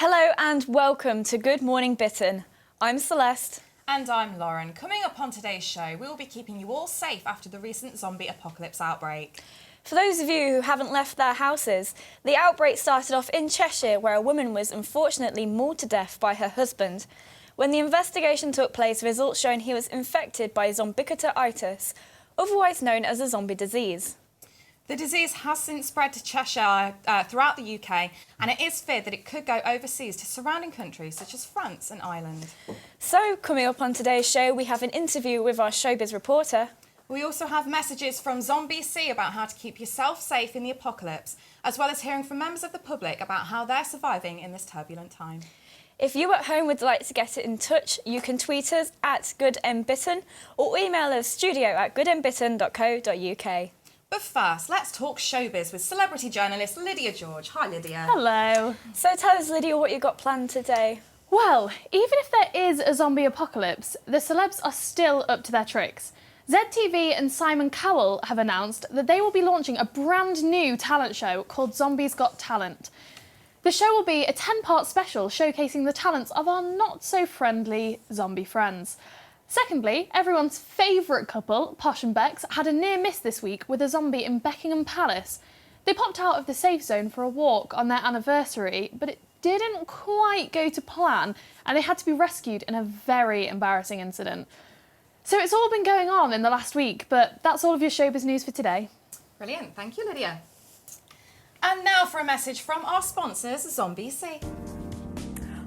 Hello and welcome to Good Morning Bitten. I'm Celeste. And I'm Lauren. Coming up on today's show, we will be keeping you all safe after the recent zombie apocalypse outbreak. For those of you who haven't left their houses, the outbreak started off in Cheshire, where a woman was unfortunately mauled to death by her husband. When the investigation took place, results showing he was infected by zombicularitis, otherwise known as a zombie disease. The disease has since spread to Cheshire throughout the UK, and it is feared that it could go overseas to surrounding countries such as France and Ireland. So, coming up on today's show, we have an interview with our showbiz reporter. We also have messages from Zombie C about how to keep yourself safe in the apocalypse, as well as hearing from members of the public about how they're surviving in this turbulent time. If you at home would like to get in touch, you can tweet us at goodmbitten or email us studio@goodmbitten.co.uk. But first, let's talk showbiz with celebrity journalist Lydia George. Hi, Lydia. Hello. So tell us, Lydia, what you got planned today. Well, even if there is a zombie apocalypse, the celebs are still up to their tricks. ZTV and Simon Cowell have announced that they will be launching a brand new talent show called Zombies Got Talent. The show will be a 10-part special showcasing the talents of our not-so-friendly zombie friends. Secondly, everyone's favourite couple, Posh and Bex, had a near miss this week with a zombie in Buckingham Palace. They popped out of the safe zone for a walk on their anniversary, but it didn't quite go to plan and they had to be rescued in a very embarrassing incident. So it's all been going on in the last week, but that's all of your showbiz news for today. Brilliant, thank you, Lydia. And now for a message from our sponsors, Zombie C.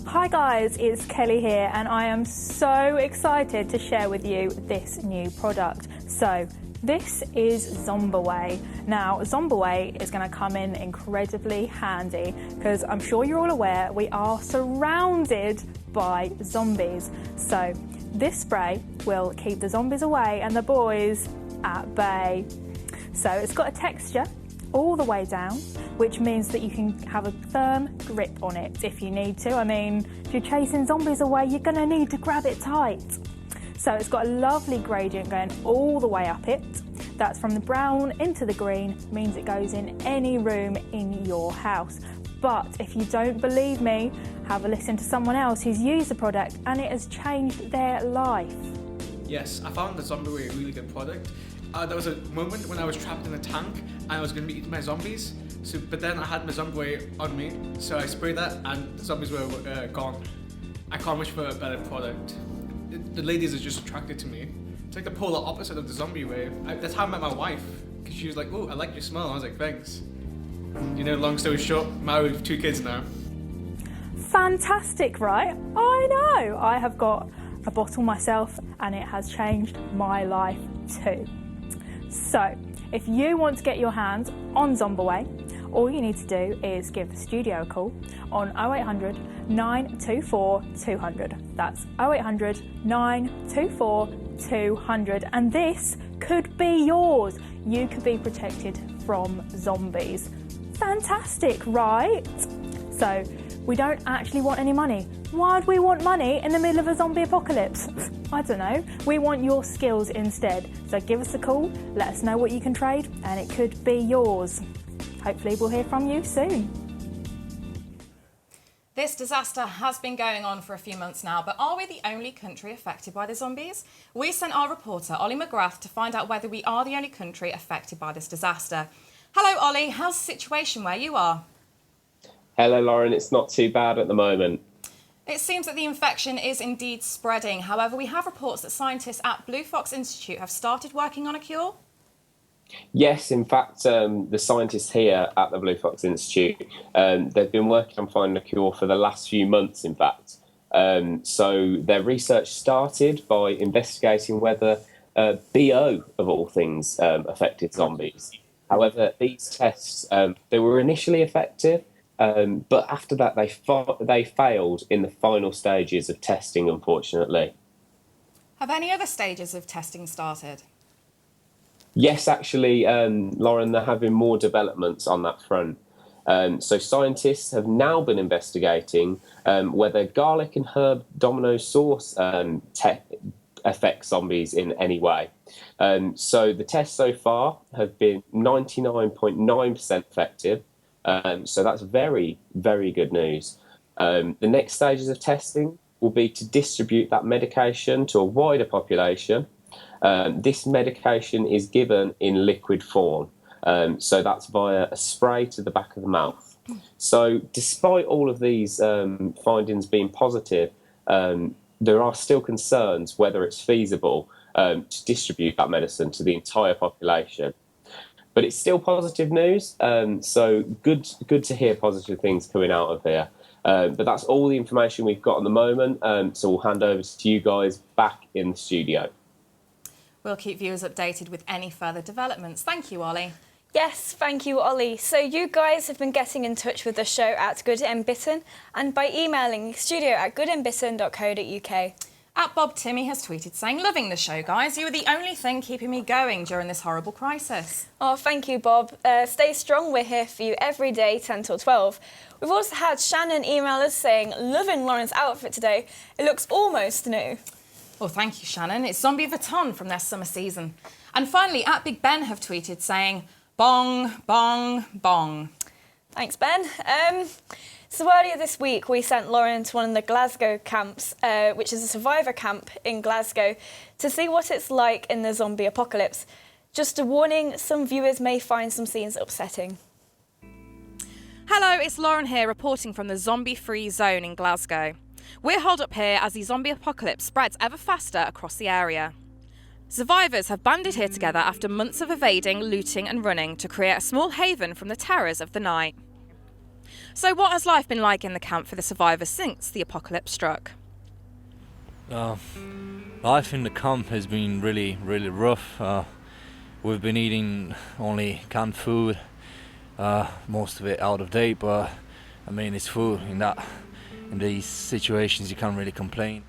Hi guys, it's Kelly here and I am so excited to share with you this new product. So this is Zombaway. Now Zombaway is going to come in incredibly handy because I'm sure you're all aware we are surrounded by zombies. So this spray will keep the zombies away and the boys at bay. So it's got a texture all the way down, which means that you can have a firm grip on it if you need to. I mean, if you're chasing zombies away, you're going to need to grab it tight. So it's got a lovely gradient going all the way up it. That's from the brown into the green, means it goes in any room in your house. But if you don't believe me, have a listen to someone else who's used the product and it has changed their life. Yes, I found the Zombaway a really good product. There was a moment when I was trapped in a tank and I was going to be eaten by zombies. But then I had my Zombaway on me, so I sprayed that and the zombies were gone. I can't wish for a better product. The ladies are just attracted to me. It's like the polar opposite of the zombie wave. That's how I met my wife, because she was like, "Oh, I like your smell." I was like, "Thanks." You know, long story short, married with 2 kids now. Fantastic, right? I know. I have got a bottle myself and it has changed my life too. So, if you want to get your hands on Zombaway, all you need to do is give the studio a call on 0800 924 200. That's 0800 924 200. And this could be yours. You could be protected from zombies. Fantastic, right? So, we don't actually want any money. Why do we want money in the middle of a zombie apocalypse? I don't know. We want your skills instead. So give us a call, let us know what you can trade, and it could be yours. Hopefully we'll hear from you soon. This disaster has been going on for a few months now, but are we the only country affected by the zombies? We sent our reporter, Ollie McGrath, to find out whether we are the only country affected by this disaster. Hello, Ollie. How's the situation where you are? Hello, Lauren. It's not too bad at the moment. It seems that the infection is indeed spreading. However, we have reports that scientists at Blue Fox Institute have started working on a cure. Yes, in fact, the scientists here at the Blue Fox Institute, they've been working on finding a cure for the last few months, in fact. So their research started by investigating whether BO, of all things, affected zombies. However, these tests, they were initially effective, but after that they failed in the final stages of testing, unfortunately. Have any other stages of testing started? Yes, actually, Lauren, there have been more developments on that front. So scientists have now been investigating whether garlic and herb domino sauce affects zombies in any way. So the tests so far have been 99.9% effective. So that's very, very good news. The next stages of testing will be to distribute that medication to a wider population. This medication is given in liquid form, so that's via a spray to the back of the mouth. So despite all of these findings being positive, there are still concerns whether it's feasible to distribute that medicine to the entire population. But it's still positive news, so good to hear positive things coming out of here. But that's all the information we've got at the moment, so we'll hand over to you guys back in the studio. We'll keep viewers updated with any further developments. Thank you, Ollie. Yes, thank you, Ollie. So you guys have been getting in touch with the show at Good in Bitten and by emailing studio@goodinbitten.co.uk. Bob Timmy has tweeted saying, "Loving the show, guys. You are the only thing keeping me going during this horrible crisis." Oh, thank you, Bob. Stay strong. We're here for you every day, 10 till 12. We've also had Shannon email us saying, "Loving Lauren's outfit today. It looks almost new." Well, thank you, Shannon. It's Zombie Vuitton from their summer season. And finally, Big Ben have tweeted saying, "Bong, bong, bong." Thanks, Ben. So earlier this week, we sent Lauren to one of the Glasgow camps, which is a survivor camp in Glasgow, to see what it's like in the zombie apocalypse. Just a warning, some viewers may find some scenes upsetting. Hello, it's Lauren here reporting from the zombie-free zone in Glasgow. We're holed up here as the zombie apocalypse spreads ever faster across the area. Survivors have banded here together after months of evading, looting and running to create a small haven from the terrors of the night. So what has life been like in the camp for the survivors since the apocalypse struck? Life in the camp has been really, really rough. We've been eating only canned food, most of it out of date, but I mean it's food. In these situations you can't really complain.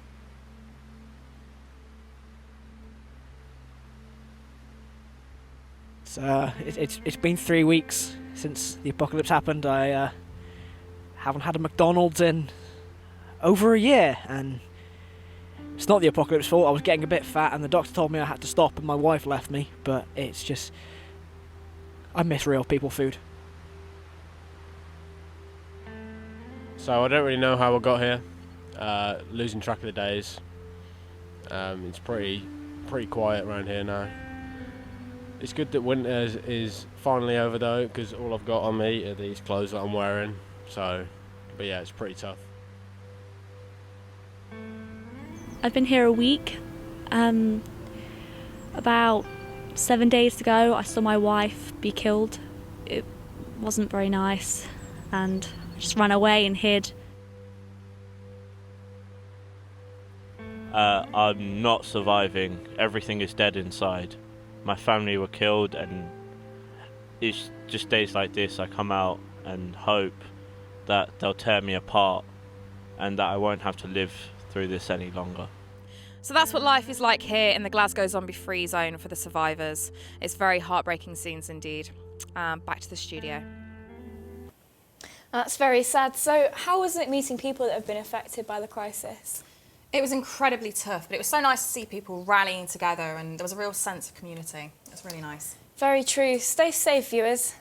It's been 3 weeks since the apocalypse happened. I haven't had a McDonald's in over a year, and it's not the apocalypse fault. I was getting a bit fat and the doctor told me I had to stop and my wife left me, but it's just, I miss real people food. So I don't really know how I got here, losing track of the days. It's pretty quiet around here now. It's good that winter is finally over though, because all I've got on me are these clothes that I'm wearing. So, but yeah, it's pretty tough. I've been here a week. About 7 days ago, I saw my wife be killed. It wasn't very nice, and I just ran away and hid. I'm not surviving. Everything is dead inside. My family were killed, and it's just days like this I come out and hope that they'll tear me apart and that I won't have to live through this any longer. So that's what life is like here in the Glasgow zombie-free zone for the survivors. It's very heartbreaking scenes indeed. Back to the studio. That's very sad. So how was it meeting people that have been affected by the crisis? It was incredibly tough, but it was so nice to see people rallying together and there was a real sense of community. It was really nice. Very true. Stay safe, viewers.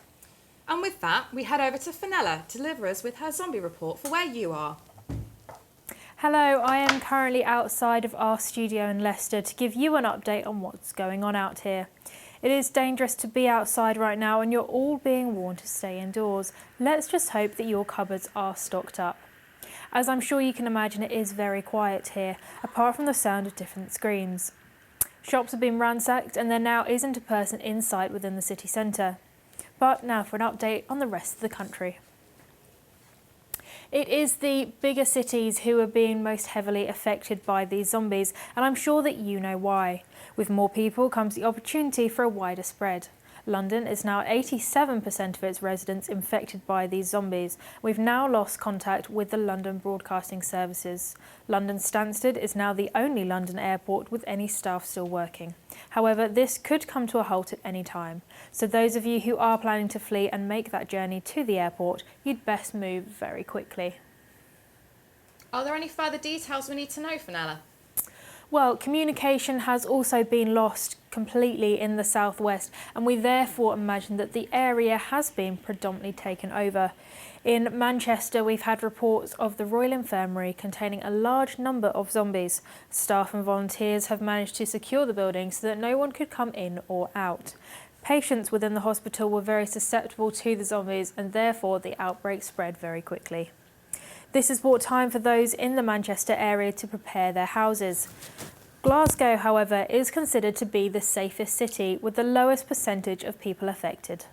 And with that, we head over to Fenella to deliver us with her zombie report for where you are. Hello, I am currently outside of our studio in Leicester to give you an update on what's going on out here. It is dangerous to be outside right now and you're all being warned to stay indoors. Let's just hope that your cupboards are stocked up. As I'm sure you can imagine, it is very quiet here, apart from the sound of different screams. Shops have been ransacked and there now isn't a person in sight within the city centre. But now for an update on the rest of the country. It is the bigger cities who are being most heavily affected by these zombies, and I'm sure that you know why. With more people comes the opportunity for a wider spread. London is now 87% of its residents infected by these zombies. We've now lost contact with the London broadcasting services. London Stansted is now the only London airport with any staff still working. However, this could come to a halt at any time. So those of you who are planning to flee and make that journey to the airport, you'd best move very quickly. Are there any further details we need to know, Fenella? Well, communication has also been lost completely in the southwest, and we therefore imagine that the area has been predominantly taken over. In Manchester, we've had reports of the Royal Infirmary containing a large number of zombies. Staff and volunteers have managed to secure the building so that no one could come in or out. Patients within the hospital were very susceptible to the zombies, and therefore the outbreak spread very quickly. This has brought time for those in the Manchester area to prepare their houses. Glasgow, however, is considered to be the safest city with the lowest percentage of people affected.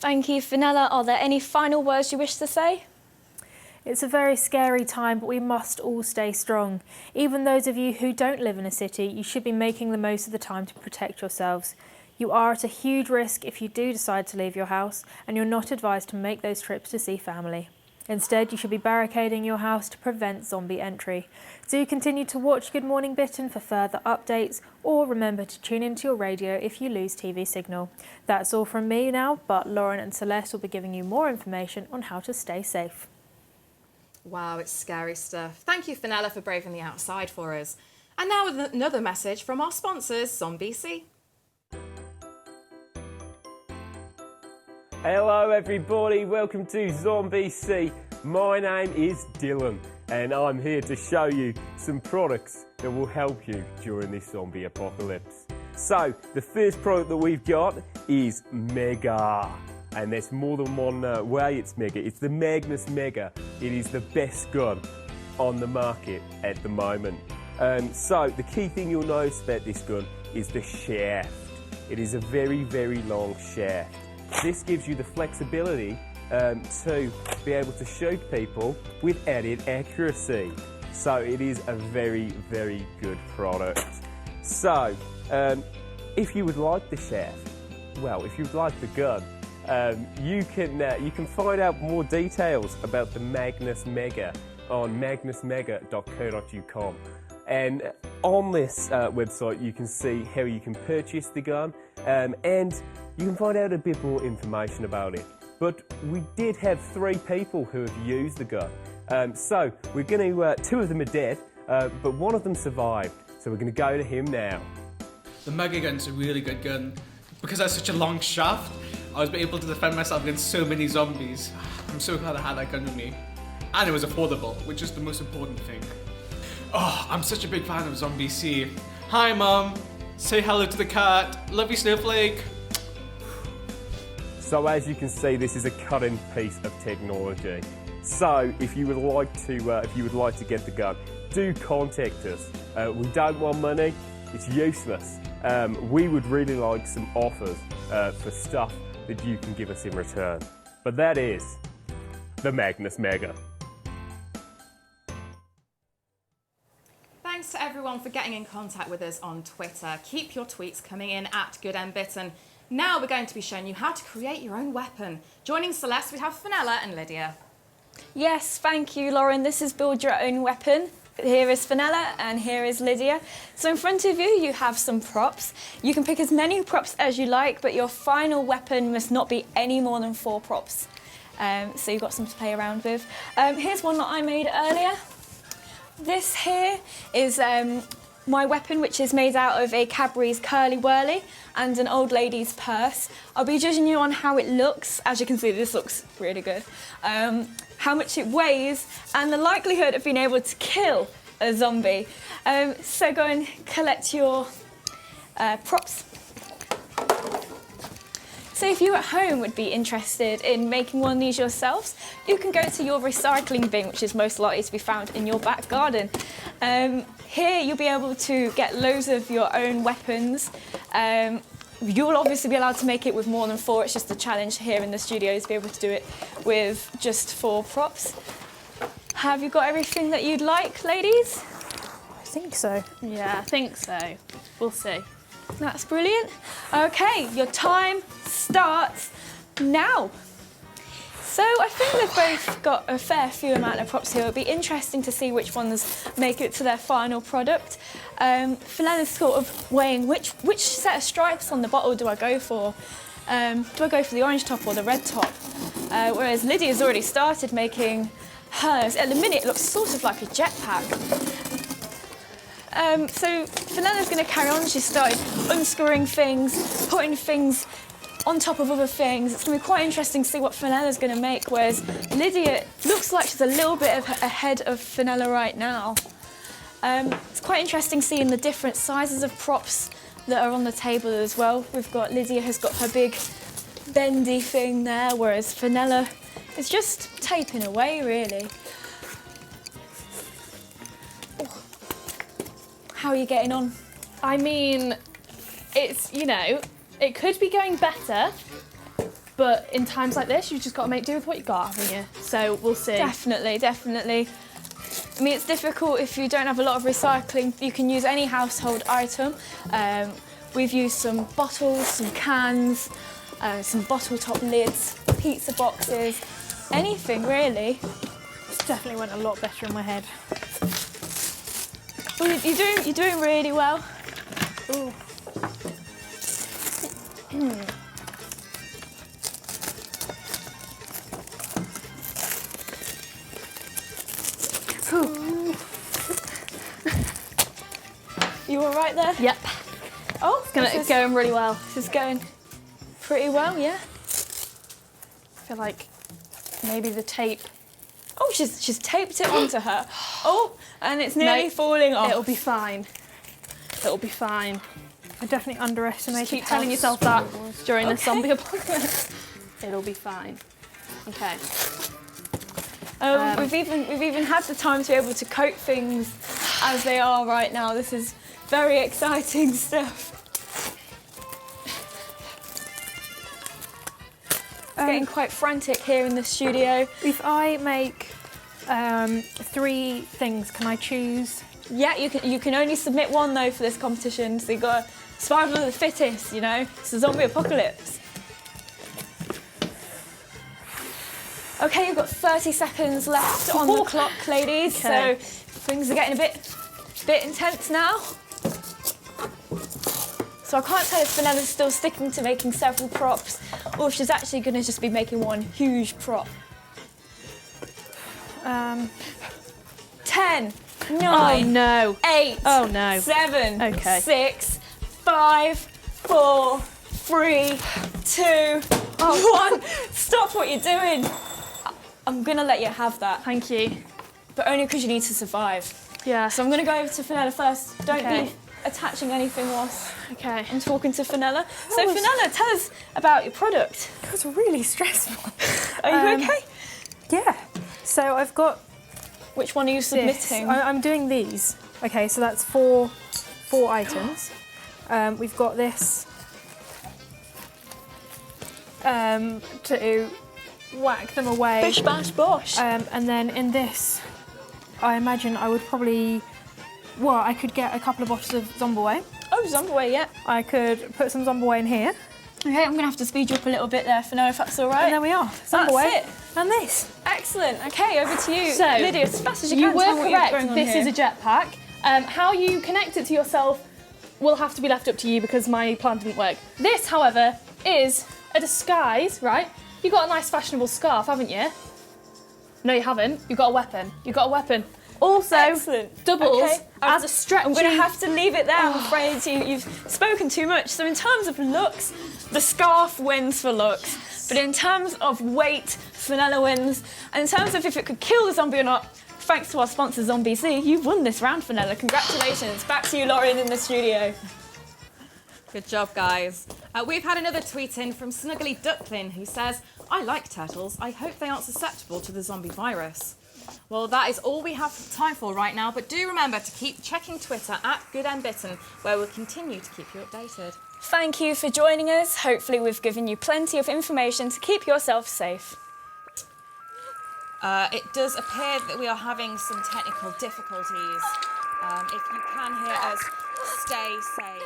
Thank you, Fenella. Are there any final words you wish to say? It's a very scary time, but we must all stay strong. Even those of you who don't live in a city, you should be making the most of the time to protect yourselves. You are at a huge risk if you do decide to leave your house, and you're not advised to make those trips to see family. Instead, you should be barricading your house to prevent zombie entry. Do continue to watch Good Morning Bitten for further updates, or remember to tune into your radio if you lose TV signal. That's all from me now, but Lauren and Celeste will be giving you more information on how to stay safe. Wow, it's scary stuff. Thank you, Fenella, for braving the outside for us. And now with another message from our sponsors, ZomBC. Hello everybody, welcome to ZomBC. My name is Dylan and I'm here to show you some products that will help you during this zombie apocalypse. So, the first product that we've got is Mega. And there's more than one way it's Mega. It's the Magnus Mega. It is the best gun on the market at the moment. So, the key thing you'll notice about this gun is the shaft. It is a very, very long shaft. This gives you the flexibility to be able to shoot people with added accuracy. So it is a very, very good product. So if you would like the shaft, well, if you'd like the gun, you can find out more details about the Magnus Mega on magnusmega.co.uk. And on this website you can see how you can purchase the gun and you can find out a bit more information about it. But we did have 3 people who have used the gun. So we're going to, 2 of them are dead, but one of them survived. So we're going to go to him now. The Mega Gun's a really good gun. Because it has such a long shaft, I was able to defend myself against so many zombies. I'm so glad I had that gun with me. And it was affordable, which is the most important thing. Oh, I'm such a big fan of ZomBC. Hi Mum, say hello to the cat. Love you, Snowflake. So as you can see, this is a cutting piece of technology. So if you would like to get the gun, do contact us. We don't want money; it's useless. We would really like some offers for stuff that you can give us in return. But that is the Magnus Mega. Thanks to everyone for getting in contact with us on Twitter. Keep your tweets coming in at GoodMBitten. Now we're going to be showing you how to create your own weapon. Joining Celeste, we have Fenella and Lydia. Yes, thank you, Lauren. This is Build Your Own Weapon. Here is Fenella and here is Lydia. So in front of you, you have some props. You can pick as many props as you like, but your final weapon must not be any more than 4 props. So you've got some to play around with. Here's one that I made earlier. This here is my weapon, which is made out of a Cadbury's Curly Whirly and an old lady's purse. I'll be judging you on how it looks. As you can see, this looks really good. How much it weighs and the likelihood of being able to kill a zombie. So go and collect your props. So if you at home would be interested in making one of these yourselves, you can go to your recycling bin, which is most likely to be found in your back garden. Here you'll be able to get loads of your own weapons. You'll obviously be allowed to make it with more than 4. It's just a challenge here in the studio to be able to do it with just 4 props. Have you got everything that you'd like, ladies? I think so. Yeah, I think so. We'll see. That's brilliant. Okay, your time starts now. So I think they've both got a fair few amount of props here. It'll be interesting to see which ones make it to their final product. Fenella's sort of weighing which set of stripes on the bottle do I go for? Do I go for the orange top or the red top? Whereas Lydia's already started making hers. At the minute it looks sort of like a jetpack. So Fenella's going to carry on. She started unscrewing things, putting things on top of other things. It's going to be quite interesting to see what Fenella's going to make, whereas Lydia looks like she's a little bit ahead of Fenella right now. It's quite interesting seeing the different sizes of props that are on the table as well. We've got Lydia has got her big bendy thing there, whereas Fenella is just taping away, really. Oh. How are you getting on? I mean, it's, you know, it could be going better, but in times like this, you've just got to make do with what you got, haven't you? So we'll see. Definitely, definitely. I mean, it's difficult if you don't have a lot of recycling. You can use any household item. We've used some bottles, some cans, some bottle top lids, pizza boxes, anything really. This definitely went a lot better in my head. Well, you're doing really well. Ooh. You all right there? Yep. Oh, It's going really well. This is going pretty well, yeah. I feel like maybe the tape. Oh, she's taped it onto her. Oh, and it's nearly falling off. It'll be fine. It'll be fine. I definitely underestimated. Just keep telling yourself that during the Okay. zombie apocalypse. It'll be fine. Okay. We've even had the time to be able to coat things as they are right now. This is very exciting stuff. Getting quite frantic here in the studio. If I make 3 things, can I choose? Yeah, you can only submit one though for this competition, so you've got survival of the fittest, you know? It's a zombie apocalypse. Okay, you've got 30 seconds left on the clock, ladies, Okay. so things are getting a bit intense now. So I can't tell if Fenella's still sticking to making several props or if she's actually going to just be making one huge prop. 10, 9, Oh no. 8, Oh no. 7, Okay. 6, 5, 4, 3, 2, 1. Stop what you're doing. I'm going to let you have that, Thank you. but only because you need to survive. Yeah. So I'm going to go over to Fenella first. Don't Okay. be attaching anything whilst Okay. I'm talking to Fenella. So was- Fenella, tell us about your product. It was really stressful. Are you okay? Yeah. So I've got Which one are you this. submitting? I'm doing these. Okay, so that's four items. We've got this to whack them away. Bish bash bosh. And then in this, I imagine I would probably, well, I could get a couple of bottles of Zombaway. Oh, Zombaway, yeah. I could put some Zombaway in here. Okay, I'm going to have to speed you up a little bit there, Fenella, if that's all right. And there we are. That's Zombaway. it. And this. Excellent. Okay, over to you. So, Lydia, as fast as you You can, were tell me what you're correct. going on This here. is a jetpack. How you connect it to yourself will have to be left up to you because my plan didn't work. This, however, is a disguise, right? You've got a nice fashionable scarf, haven't you? No, you haven't. You've got a weapon. You've got a weapon. Also, Excellent. doubles Okay, as a stretchy. I'm going to have to leave it there, I'm afraid. You've spoken too much. So in terms of looks, the scarf wins for looks. But in terms of weight, Fenella wins. And in terms of if it could kill the zombie or not, thanks to our sponsor, Zombie C, you've won this round, Fenella. Congratulations. Back to you, Lauren, in the studio. Good job, guys. We've had another tweet in from Snuggly Ducklin who says, I like turtles. I hope they aren't susceptible to the zombie virus. Well, that is all we have time for right now, but do remember to keep checking Twitter @GoodandBitten, where we'll continue to keep you updated. Thank you for joining us. Hopefully we've given you plenty of information to keep yourself safe. It does appear that we are having some technical difficulties. If you can hear us, stay safe.